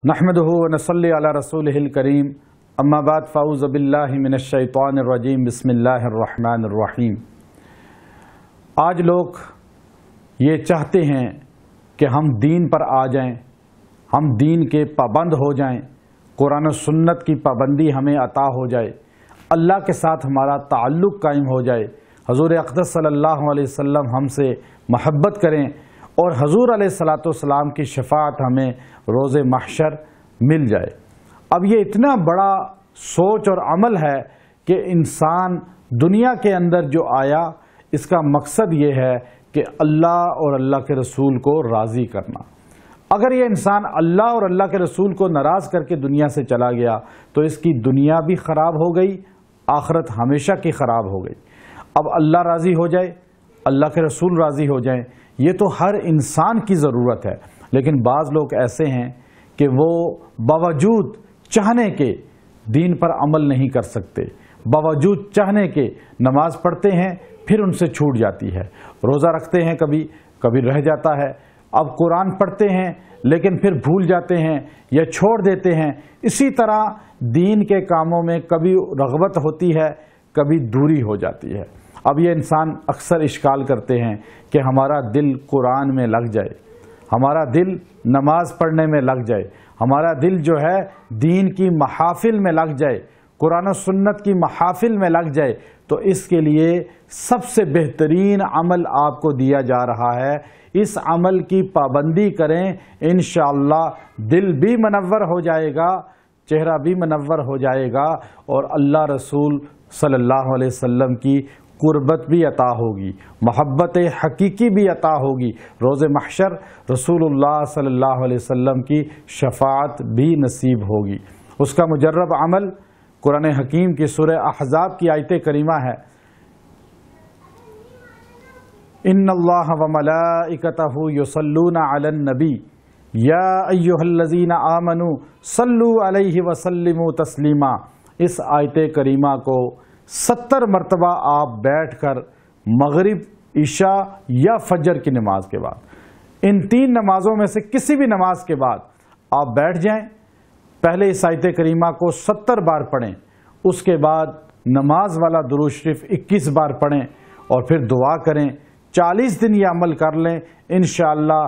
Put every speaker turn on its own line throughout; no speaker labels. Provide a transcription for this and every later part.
नहमदुहु व नसल्ली अला रसूलिहिल करीम अम्मा बाद फ़अऊज़ु बिल्लाहि मिनश शैतानिर रजीम बिस्मिल्लाहिर रहमानिर रहीम। आज लोग ये चाहते हैं कि हम दीन पर आ जाएं, हम दीन के पाबंद हो जाएं, कुरान और सुन्नत की पाबंदी हमें अता हो जाए, अल्लाह के साथ हमारा ताल्लुक़ कायम हो जाए, हज़ूर अक़दस सल्लल्लाहु अलैहि वसल्लम हमसे महब्बत करें और हज़ूर अलैहिस्सलाम की शफ़ाअत हमें रोज़े महशर मिल जाए। अब ये इतना बड़ा सोच और अमल है कि इंसान दुनिया के अंदर जो आया, इसका मकसद ये है कि अल्लाह और अल्लाह के रसूल को राज़ी करना। अगर ये इंसान अल्लाह और अल्लाह के रसूल को नाराज़ करके दुनिया से चला गया तो इसकी दुनिया भी ख़राब हो गई, आखिरत हमेशा की ख़राब हो गई। अब अल्लाह राज़ी हो जाए, अल्लाह के रसूल राज़ी हो जाएं, ये तो हर इंसान की ज़रूरत है। लेकिन बाज़ लोग ऐसे हैं कि वो बावजूद चाहने के दीन पर अमल नहीं कर सकते, बावजूद चाहने के नमाज पढ़ते हैं फिर उनसे छूट जाती है, रोज़ा रखते हैं कभी कभी रह जाता है, अब कुरान पढ़ते हैं लेकिन फिर भूल जाते हैं या छोड़ देते हैं। इसी तरह दीन के कामों में कभी रग़बत होती है, कभी दूरी हो जाती है। अब ये इंसान अक्सर इश्काल करते हैं कि हमारा दिल कुरान में लग जाए, हमारा दिल नमाज पढ़ने में लग जाए, हमारा दिल जो है दीन की महाफिल में लग जाए, कुरान और सुन्नत की महाफिल में लग जाए। तो इसके लिए सबसे बेहतरीन अमल आपको दिया जा रहा है, इस अमल की पाबंदी करें, इंशाअल्लाह दिल भी मुनव्वर हो जाएगा, चेहरा भी मुनव्वर हो जाएगा और अल्लाह रसूल सल्लल्लाहु अलैहि वसल्लम की कुर्बत भी अता होगी, मोहब्बत हकीकी भी अता होगी। रोज़े महशर रसूलुल्लाह सल्लल्लाहु अलैहि वसल्लम की शफ़ाअत भी नसीब होगी। उसका मुजर्रब अमल कुरान हकीम की सूरह अहज़ाब की आयत करीमा है, इन्नल्लाह व मलाइकतहु युसल्लूना अलन नबी या अय्युहल्लज़ीना आमनू सल्लू अलैहि व सल्लिमू तस्लीमा। इस आयत करीमा को 70 मरतबा आप बैठकर मगरिब, इशा या फजर की नमाज के बाद, इन 3 नमाजों में से किसी भी नमाज के बाद आप बैठ जाएं, पहले इस आयत करीमा को 70 बार पढ़ें, उसके बाद नमाज वाला दुरूद शरीफ 21 बार पढ़ें और फिर दुआ करें। 40 दिन ये अमल कर लें, इंशाअल्लाह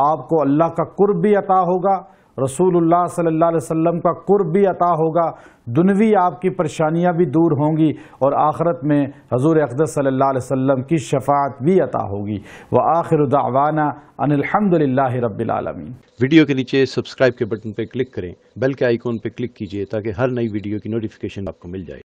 आपको अल्लाह का कुर्ब भी अता होगा, रसूलुल्लाह सल्लल्लाहु अलैहि वसल्लम का कुर्ब भी अता होगा, दुनवी आपकी परेशानियां भी दूर होंगी और आखिरत में हज़ूर अक़दस सल्लल्लाहु अलैहि वसल्लम की शफ़ाअत भी अता होगी। व आखिरु दावाना अनिल हम्दुलिल्लाहि रब्बिल आलमीन।
वीडियो के नीचे सब्सक्राइब के बटन पर क्लिक करें, बेल के आइकॉन पर क्लिक कीजिए ताकि हर नई वीडियो की नोटिफिकेशन आपको मिल जाए।